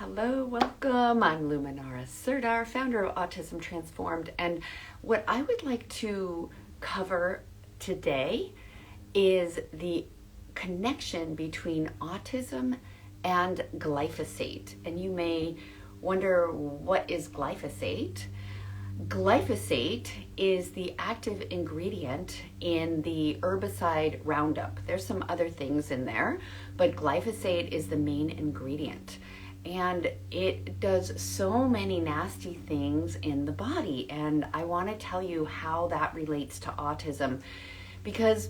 Hello, welcome. I'm Luminara Serdar, founder of Autism Transformed, and what I would like to cover today is the connection between autism and glyphosate. And you may wonder, what is glyphosate? Glyphosate is the active ingredient in the herbicide Roundup. There's some other things in there, but glyphosate is the main ingredient. And it does so many nasty things in the body. And I want to tell you how that relates to autism, because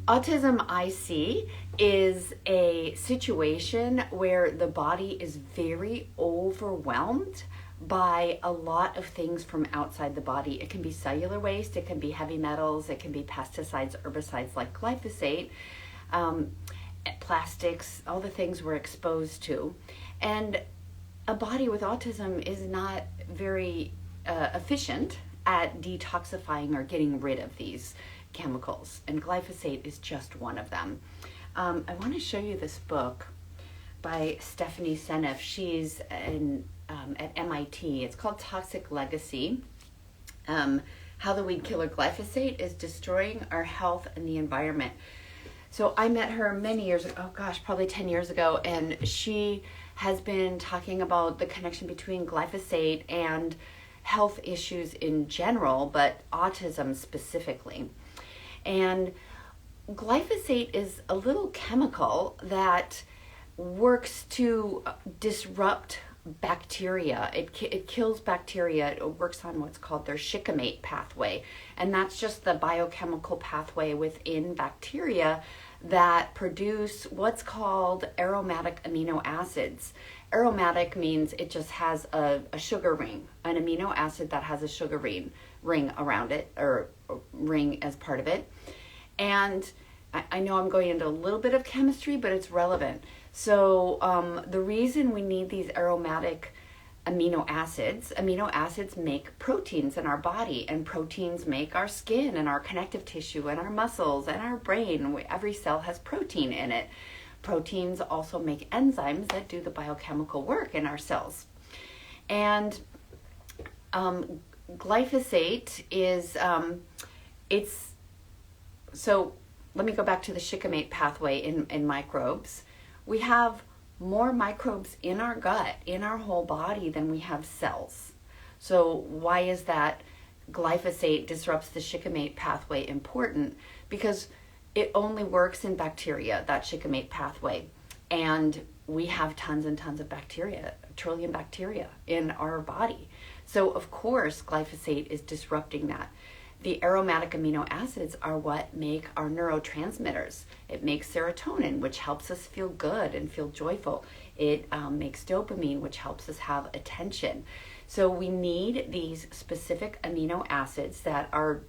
autism, I see, is a situation where the body is very overwhelmed by a lot of things from outside the body. It can be cellular waste, it can be heavy metals, it can be pesticides, herbicides like glyphosate, plastics, all the things we're exposed to. And a body with autism is not very efficient at detoxifying or getting rid of these chemicals, and glyphosate is just one of them. I want to show you this book by Stephanie Seneff. She's at MIT. It's called Toxic Legacy. How the Weed Killer Glyphosate is Destroying Our Health and the Environment. So I met her many years ago, probably 10 years ago, and she has been talking about the connection between glyphosate and health issues in general, but autism specifically. And glyphosate is a little chemical that works to disrupt bacteria. It kills bacteria. It works on what's called their shikimate pathway. And that's just the biochemical pathway within bacteria that produce what's called aromatic amino acids. Aromatic means it just has a sugar ring, an amino acid that has a sugar ring around it, or ring as part of it. And I know I'm going into a little bit of chemistry, but it's relevant. So the reason we need these aromatic amino acids make proteins in our body, and proteins make our skin and our connective tissue and our muscles and our brain. Every cell has protein in it. Proteins also make enzymes that do the biochemical work in our cells. And glyphosate is, so let me go back to the shikimate pathway in microbes. We have more microbes in our gut, in our whole body, than we have cells. So why is that glyphosate disrupts the shikimate pathway important? Because it only works in bacteria, that shikimate pathway. And we have tons and tons of bacteria, a trillion bacteria in our body. So of course, glyphosate is disrupting that. The aromatic amino acids are what make our neurotransmitters. It makes serotonin, which helps us feel good and feel joyful. It makes dopamine, which helps us have attention. So we need these specific amino acids that are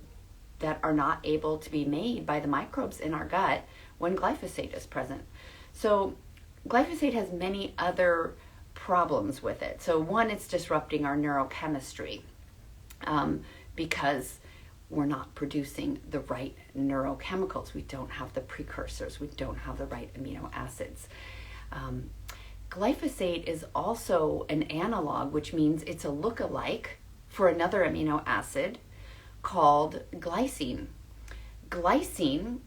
not able to be made by the microbes in our gut when glyphosate is present. So glyphosate has many other problems with it. So one, it's disrupting our neurochemistry because we're not producing the right neurochemicals. We don't have the precursors. We don't have the right amino acids. Glyphosate is also an analog, which means it's a look-alike for another amino acid called glycine. Glycine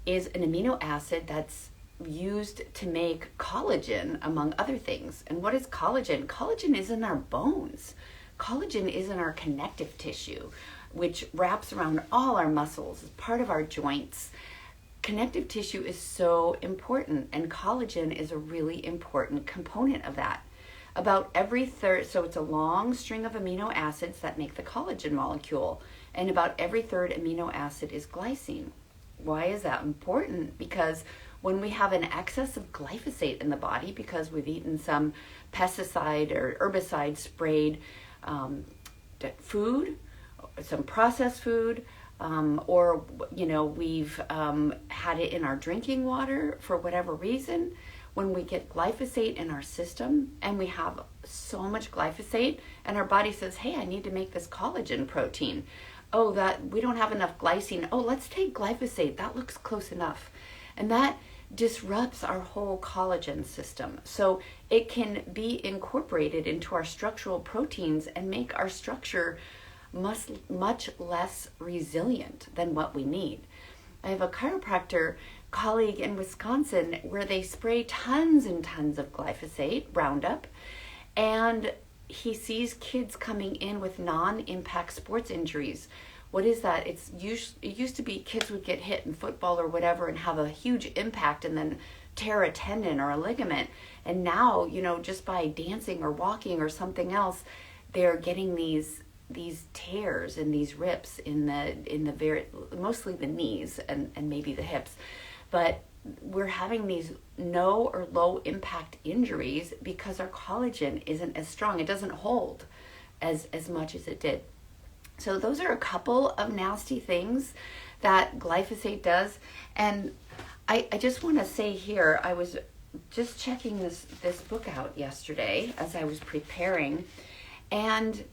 is an amino acid that's used to make collagen, among other things. And what is collagen? Collagen is in our bones. Collagen is in our connective tissue, which wraps around all our muscles, is part of our joints. Connective tissue is so important, and collagen is a really important component of that. About every third, so it's a long string of amino acids that make the collagen molecule, and about every third amino acid is glycine. Why is that important? Because when we have an excess of glyphosate in the body, because we've eaten some pesticide or herbicide sprayed food, some processed food, or we've had it in our drinking water for whatever reason. When we get glyphosate in our system and we have so much glyphosate, and our body says, hey, I need to make this collagen protein. That we don't have enough glycine. Let's take glyphosate. That looks close enough. And that disrupts our whole collagen system. So it can be incorporated into our structural proteins and make our structure much less resilient than what we need. I have a chiropractor colleague in Wisconsin where they spray tons and tons of glyphosate, Roundup, and he sees kids coming in with non-impact sports injuries. What is that? It used to be kids would get hit in football or whatever and have a huge impact and then tear a tendon or a ligament. And now, just by dancing or walking or something else, they're getting these tears and these rips in the very, mostly the knees and maybe the hips. But we're having these no or low impact injuries because our collagen isn't as strong. It doesn't hold as much as it did. So those are a couple of nasty things that glyphosate does. And I just want to say here, I was just checking this book out yesterday as I was preparing. And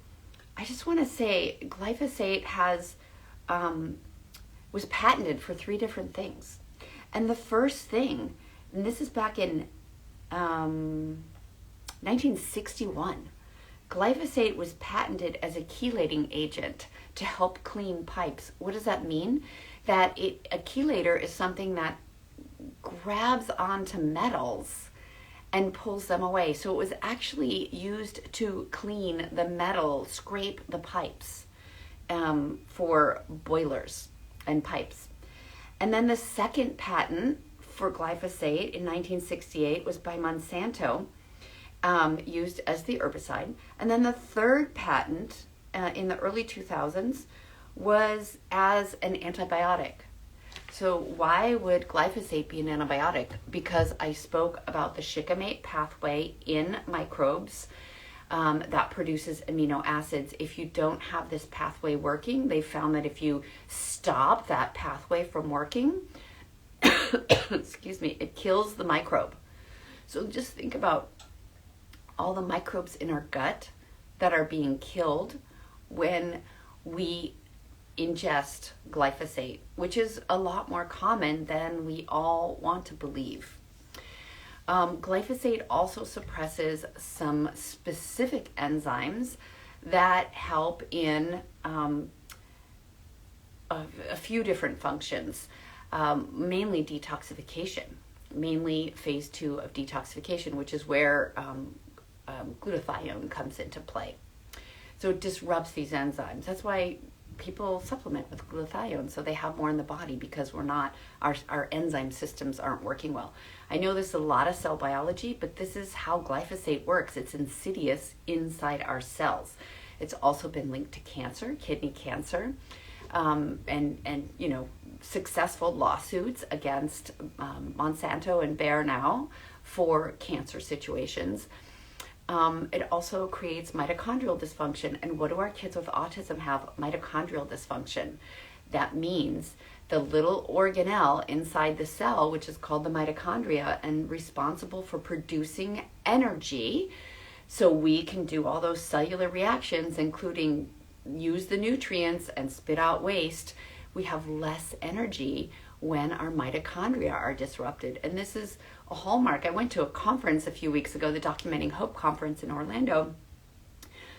I just want to say glyphosate was patented for 3 different things. And the first thing, and this is back in 1961, glyphosate was patented as a chelating agent to help clean pipes. What does that mean? That a chelator is something that grabs onto metals and pulls them away. So it was actually used to clean the metal, scrape the pipes for boilers and pipes. And then the second patent for glyphosate in 1968 was by Monsanto, used as the herbicide. And then the third patent in the early 2000s was as an antibiotic. So why would glyphosate be an antibiotic? Because I spoke about the shikimate pathway in microbes that produces amino acids. If you don't have this pathway working, they found that if you stop that pathway from working, excuse me, it kills the microbe. So just think about all the microbes in our gut that are being killed when we ingest glyphosate, which is a lot more common than we all want to believe. Glyphosate also suppresses some specific enzymes that help in a few different functions, mainly detoxification, mainly phase 2 of detoxification, which is where glutathione comes into play. So it disrupts these enzymes. That's why people supplement with glutathione, so they have more in the body, because our enzyme systems aren't working well. I know there's a lot of cell biology, but this is how glyphosate works. It's insidious inside our cells. It's also been linked to cancer, kidney cancer, and successful lawsuits against Monsanto and Bayer now for cancer situations. It also creates mitochondrial dysfunction. And what do our kids with autism have? Mitochondrial dysfunction. That means the little organelle inside the cell, which is called the mitochondria and responsible for producing energy, so we can do all those cellular reactions, including use the nutrients and spit out waste. We have less energy when our mitochondria are disrupted. And this is a hallmark. I went to a conference a few weeks ago, the Documenting Hope conference in Orlando,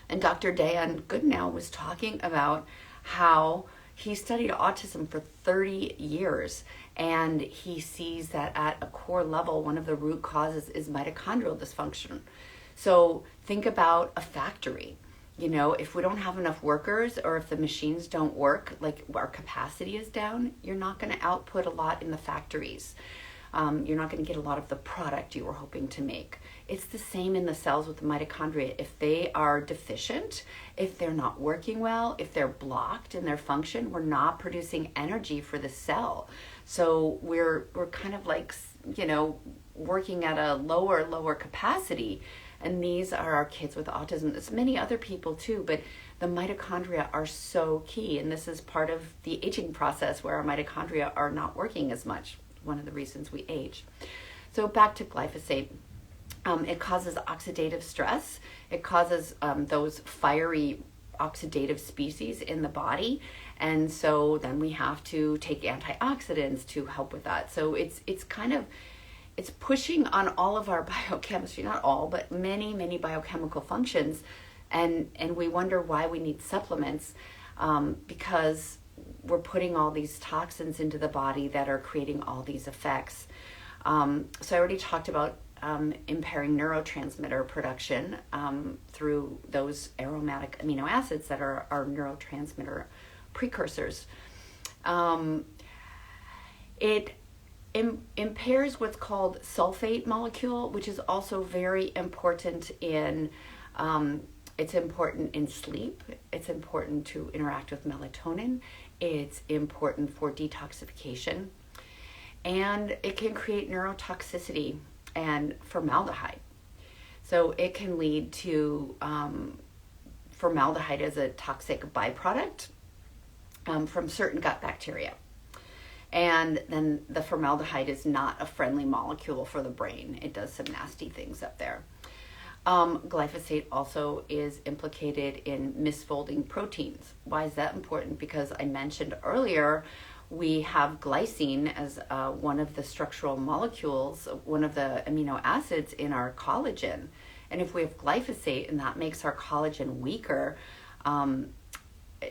and Dr. Dan Goodenow was talking about how he studied autism for 30 years, and he sees that at a core level, one of the root causes is mitochondrial dysfunction. So think about a factory. If we don't have enough workers, or if the machines don't work, like our capacity is down, you're not going to output a lot in the factories. You're not going to get a lot of the product you were hoping to make. It's the same in the cells with the mitochondria. If they are deficient, if they're not working well, if they're blocked in their function, we're not producing energy for the cell. So we're kind of like, working at a lower capacity. And these are our kids with autism. There's many other people too, but the mitochondria are so key. And this is part of the aging process where our mitochondria are not working as much. One of the reasons we age. So back to glyphosate. It causes oxidative stress. It causes those fiery oxidative species in the body. And so then we have to take antioxidants to help with that. So it's pushing on all of our biochemistry, not all, but many biochemical functions. And we wonder why we need supplements, because we're putting all these toxins into the body that are creating all these effects. So I already talked about impairing neurotransmitter production through those aromatic amino acids that are our neurotransmitter precursors. It impairs what's called sulfate molecule, which is also very important in it's important in sleep. It's important to interact with melatonin. It's important for detoxification. And it can create neurotoxicity and formaldehyde. So it can lead to formaldehyde as a toxic byproduct from certain gut bacteria. And then the formaldehyde is not a friendly molecule for the brain. It does some nasty things up there. Glyphosate also is implicated in misfolding proteins. Why is that important? Because I mentioned earlier, we have glycine as one of the structural molecules, one of the amino acids in our collagen. And if we have glyphosate and that makes our collagen weaker,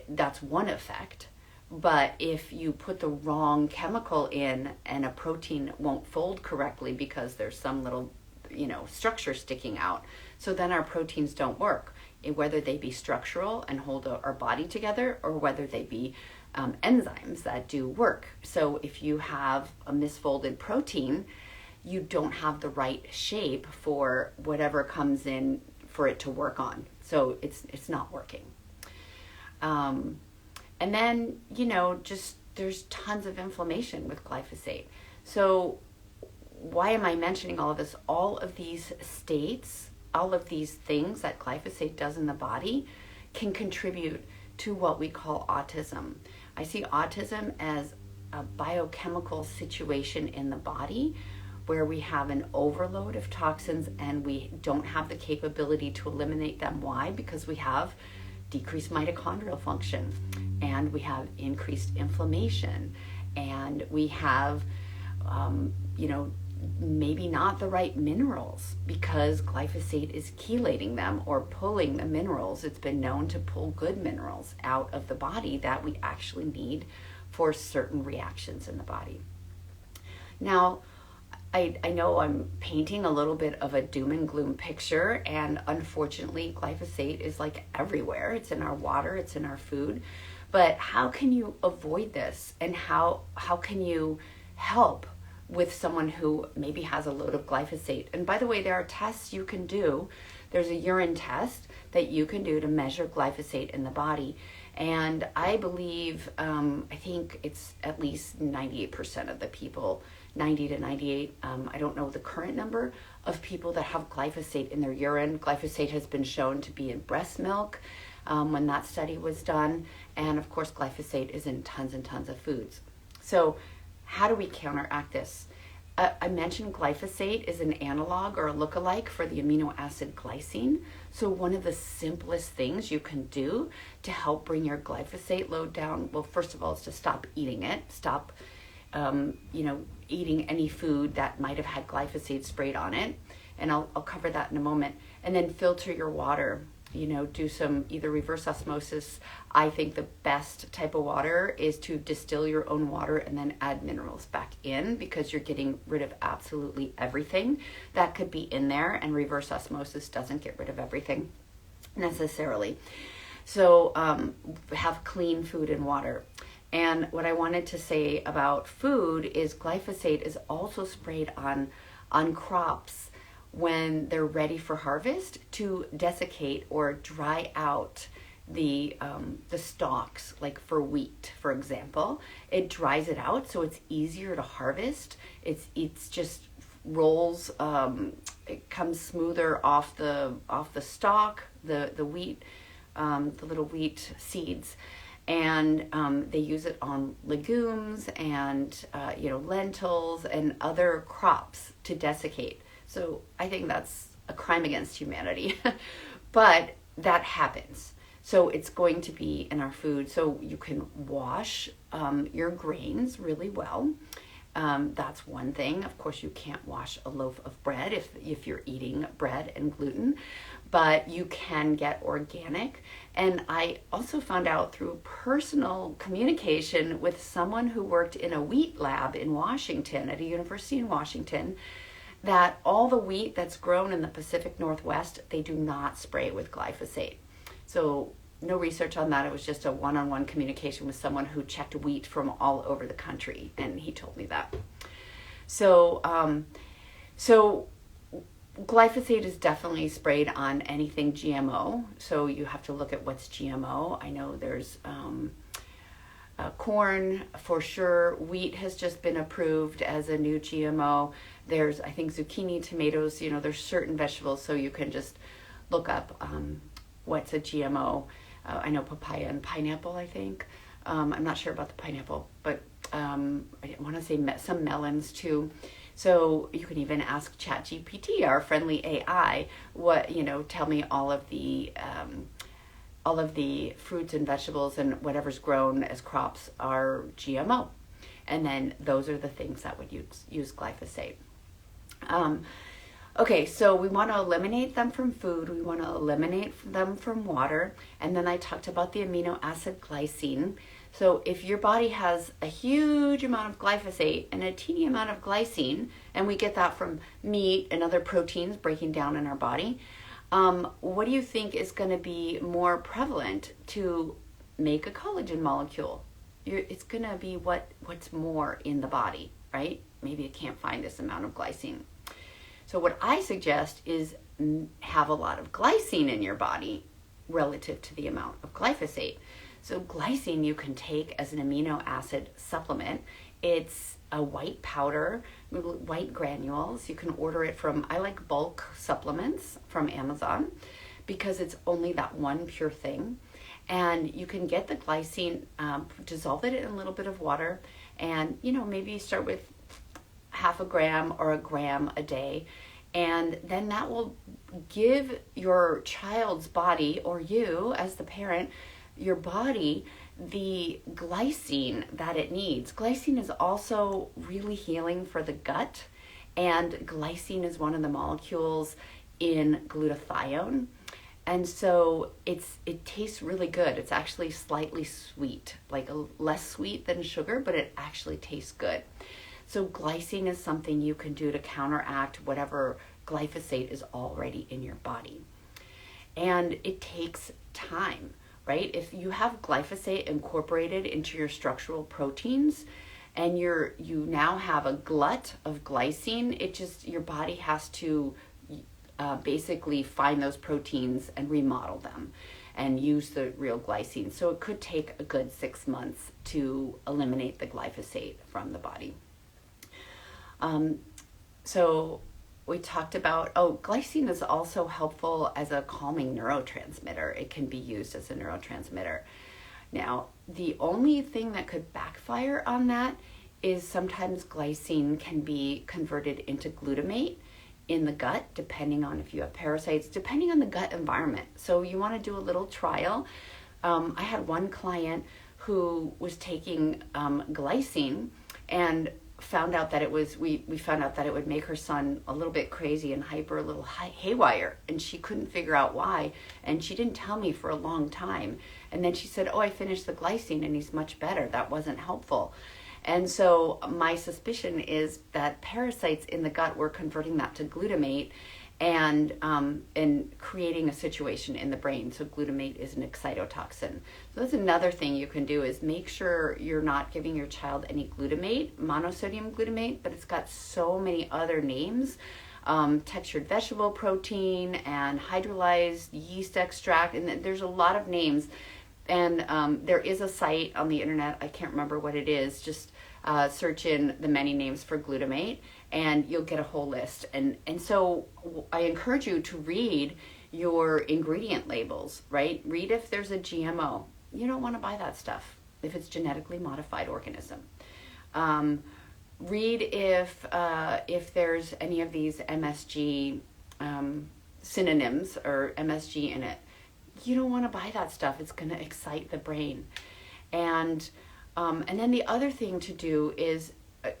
that's one effect. But if you put the wrong chemical in and a protein won't fold correctly because there's some little, structure sticking out, so then our proteins don't work, whether they be structural and hold our body together, or whether they be enzymes that do work. So if you have a misfolded protein, you don't have the right shape for whatever comes in for it to work on. So it's not working. And then, just there's tons of inflammation with glyphosate. So why am I mentioning all of this? All of these states, all of these things that glyphosate does in the body can contribute to what we call autism. I see autism as a biochemical situation in the body where we have an overload of toxins and we don't have the capability to eliminate them. Why? Because we have decreased mitochondrial function, and we have increased inflammation, and we have, maybe not the right minerals because glyphosate is chelating them or pulling the minerals. It's been known to pull good minerals out of the body that we actually need for certain reactions in the body. Now, I know I'm painting a little bit of a doom and gloom picture, and unfortunately glyphosate is like everywhere. It's in our water, it's in our food. But how can you avoid this, and how can you help with someone who maybe has a load of glyphosate? And by the way, there are tests you can do. There's a urine test that you can do to measure glyphosate in the body. And I believe, I think it's at least 98% of the people, 90 to 98, I don't know the current number of people that have glyphosate in their urine. Glyphosate has been shown to be in breast milk when that study was done. And of course, glyphosate is in tons and tons of foods. So how do we counteract this? I mentioned glyphosate is an analog or a lookalike for the amino acid glycine. So one of the simplest things you can do to help bring your glyphosate load down, well, first of all, is to stop eating it. Stop, eating any food that might have had glyphosate sprayed on it. And I'll cover that in a moment. And then filter your water. Do some either reverse osmosis. I think the best type of water is to distill your own water and then add minerals back in, because you're getting rid of absolutely everything that could be in there, and reverse osmosis doesn't get rid of everything necessarily. So have clean food and water. And what I wanted to say about food is glyphosate is also sprayed on crops when they're ready for harvest to desiccate or dry out the stalks, like for wheat, for example. It dries it out so it's easier to harvest. It's just rolls, it comes smoother off the stalk, the wheat, the little wheat seeds. And they use it on legumes and lentils and other crops to desiccate. So I think that's a crime against humanity, but that happens. So it's going to be in our food. So you can wash your grains really well. That's one thing. Of course, you can't wash a loaf of bread if you're eating bread and gluten, but you can get organic. And I also found out through personal communication with someone who worked in a wheat lab in Washington, at a university in Washington, that all the wheat that's grown in the Pacific Northwest, they do not spray with glyphosate. So no research on that. It was just a one-on-one communication with someone who checked wheat from all over the country, and he told me that. So glyphosate is definitely sprayed on anything GMO. So you have to look at what's GMO. I know there's corn for sure. Wheat has just been approved as a new GMO. There's, I think, zucchini, tomatoes. There's certain vegetables, so you can just look up what's a GMO. I know papaya and pineapple, I think. I'm not sure about the pineapple, but I want to say some melons too. So you can even ask ChatGPT, our friendly AI, tell me all of the fruits and vegetables and whatever's grown as crops are GMO. And then those are the things that would use glyphosate. Okay, so we want to eliminate them from food. We want to eliminate them from water. And then I talked about the amino acid glycine. So if your body has a huge amount of glyphosate and a teeny amount of glycine, and we get that from meat and other proteins breaking down in our body, what do you think is going to be more prevalent to make a collagen molecule? It's going to be what's more in the body, right? Maybe it can't find this amount of glycine. So what I suggest is have a lot of glycine in your body relative to the amount of glyphosate. So glycine you can take as an amino acid supplement. It's a white powder, white granules. You can order it I like bulk supplements from Amazon because it's only that one pure thing. And you can get the glycine, dissolve it in a little bit of water, and maybe start with half a gram or a gram a day, and then that will give your child's body, or you as the parent, your body, the glycine that it needs. Glycine is also really healing for the gut, and glycine is one of the molecules in glutathione, and so it tastes really good. It's actually slightly sweet, like less sweet than sugar, but it actually tastes good. So glycine is something you can do to counteract whatever glyphosate is already in your body. And it takes time, right? If you have glyphosate incorporated into your structural proteins and you now have a glut of glycine, your body has to basically find those proteins and remodel them and use the real glycine. So it could take a good 6 months to eliminate the glyphosate from the body. So we talked about, glycine is also helpful as a calming neurotransmitter. It can be used as a neurotransmitter. Now, the only thing that could backfire on that is sometimes glycine can be converted into glutamate in the gut, depending on if you have parasites, depending on the gut environment. So you want to do a little trial. I had one client who was taking glycine and found out that we found out that it would make her son a little bit crazy and hyper, a little haywire, and she couldn't figure out why, and she didn't tell me for a long time. And then she said, I finished the glycine and he's much better. That wasn't helpful. And so my suspicion is that parasites in the gut were converting that to glutamate and creating a situation in the brain. So glutamate is an excitotoxin. So that's another thing you can do, is make sure you're not giving your child any glutamate, monosodium glutamate, but it's got so many other names, textured vegetable protein and hydrolyzed yeast extract, and there's a lot of names. And there is a site on the internet, I can't remember what it is, just search in the many names for glutamate and you'll get a whole list. And so I encourage you to read your ingredient labels, right? Read if there's a GMO. You don't want to buy that stuff if it's genetically modified organism. Read if there's any of these MSG synonyms or MSG in it. you don't want to buy that stuff. It's going to excite the brain. And then the other thing to do is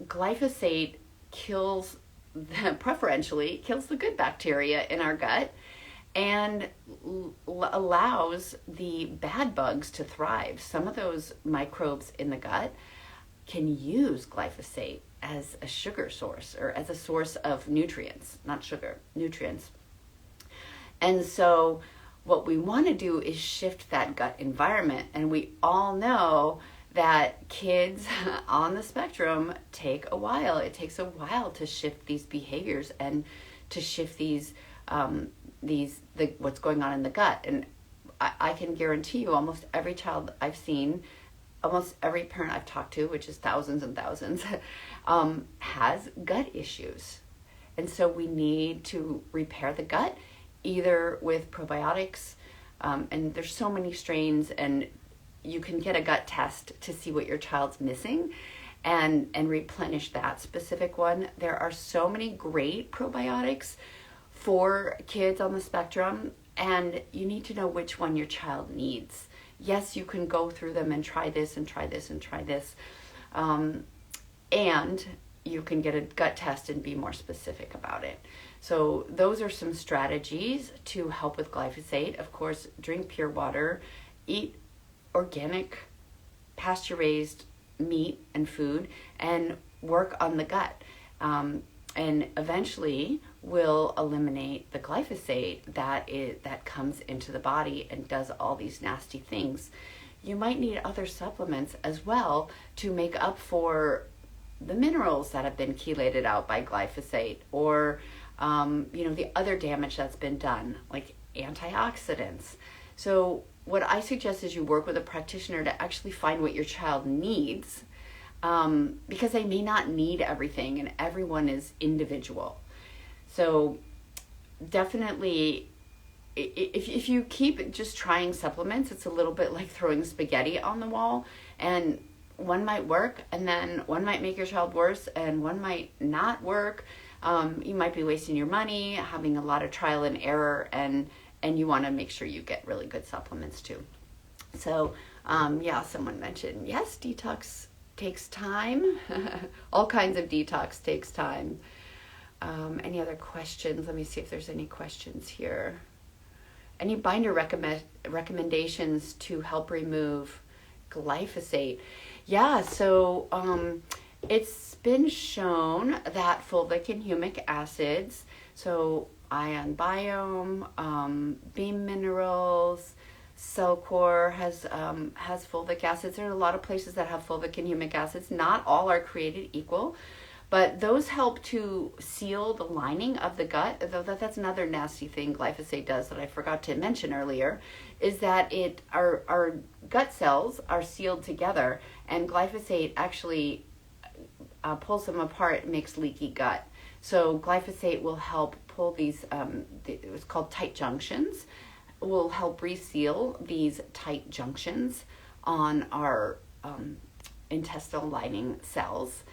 glyphosate preferentially kills the good bacteria in our gut and allows the bad bugs to thrive. Some of those microbes in the gut can use glyphosate as a sugar source or as a source of nutrients, not sugar, nutrients. And so what we want to do is shift that gut environment. And we all know that kids on the spectrum take a while. It takes a while to shift these behaviors and to shift what's going on in the gut. And I can guarantee you almost every child I've seen, almost every parent I've talked to, which is thousands and thousands, has gut issues. And so we need to repair the gut either with probiotics, and there's so many strains, and you can get a gut test to see what your child's missing and replenish that specific one. There are so many great probiotics for kids on the spectrum, and you need to know which one your child needs. Yes, you can go through them and try this and try this and try this, and you can get a gut test and be more specific about it. So those are some strategies to help with glyphosate. Of course, drink pure water, eat organic, pasture-raised meat and food, and work on the gut. And eventually will eliminate the glyphosate that comes into the body and does all these nasty things. You might need other supplements as well to make up for the minerals that have been chelated out by glyphosate, or the other damage that's been done, like antioxidants. So what I suggest is you work with a practitioner to actually find what your child needs, because they may not need everything, and everyone is individual. So definitely, if you keep just trying supplements, it's a little bit like throwing spaghetti on the wall, and one might work, and then one might make your child worse, and one might not work. You might be wasting your money, having a lot of trial and error, and you want to make sure you get really good supplements too. So, someone mentioned, yes, detox takes time. All kinds of detox takes time. Any other questions? Let me see if there's any questions here. Any binder recommendations to help remove glyphosate? Yeah, so it's been shown that fulvic and humic acids, so ion biome, beam minerals, Cellcore has fulvic acids. There are a lot of places that have fulvic and humic acids. Not all are created equal, but those help to seal the lining of the gut. That's another nasty thing glyphosate does that I forgot to mention earlier, is that our gut cells are sealed together, and glyphosate actually pulls them apart and makes leaky gut. So glyphosate will help pull these, it's called tight junctions, will help reseal these tight junctions on our intestinal lining cells.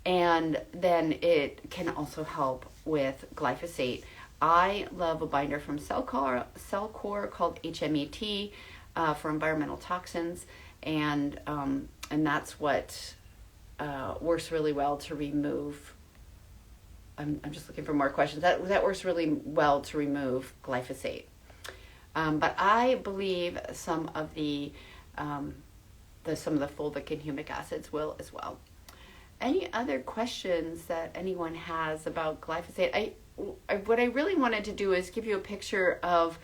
And then it can also help with glyphosate. I love a binder from Cellcore called HMET for environmental toxins, and that's what works really well to remove. I'm just looking for more questions. That works really well to remove glyphosate. But I believe some of the fulvic and humic acids will as well. Any other questions that anyone has about glyphosate? What I really wanted to do is give you a picture of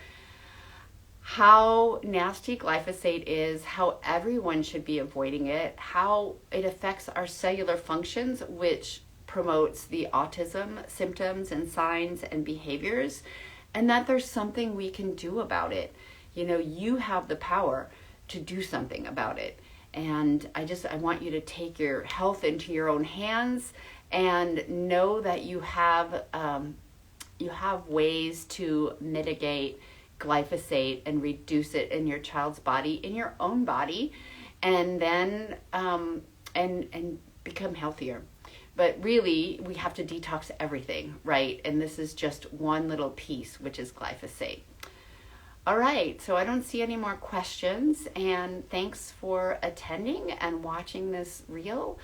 how nasty glyphosate is, how everyone should be avoiding it, how it affects our cellular functions, which promotes the autism symptoms and signs and behaviors, and that there's something we can do about it. You have the power to do something about it. And I want you to take your health into your own hands and know that you have ways to mitigate glyphosate and reduce it in your child's body, in your own body, and then and become healthier. But really, we have to detox everything, right? And this is just one little piece, which is glyphosate. All right, so I don't see any more questions, and thanks for attending and watching this reel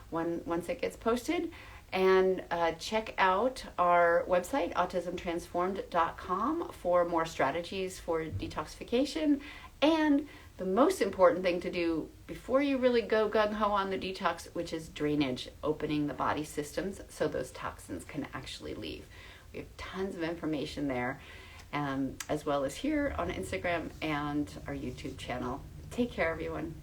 once it gets posted. And check out our website, autismtransformed.com, for more strategies for detoxification. And the most important thing to do before you really go gung-ho on the detox, which is drainage, opening the body systems so those toxins can actually leave. We have tons of information there, as well as here on Instagram and our YouTube channel. Take care, everyone.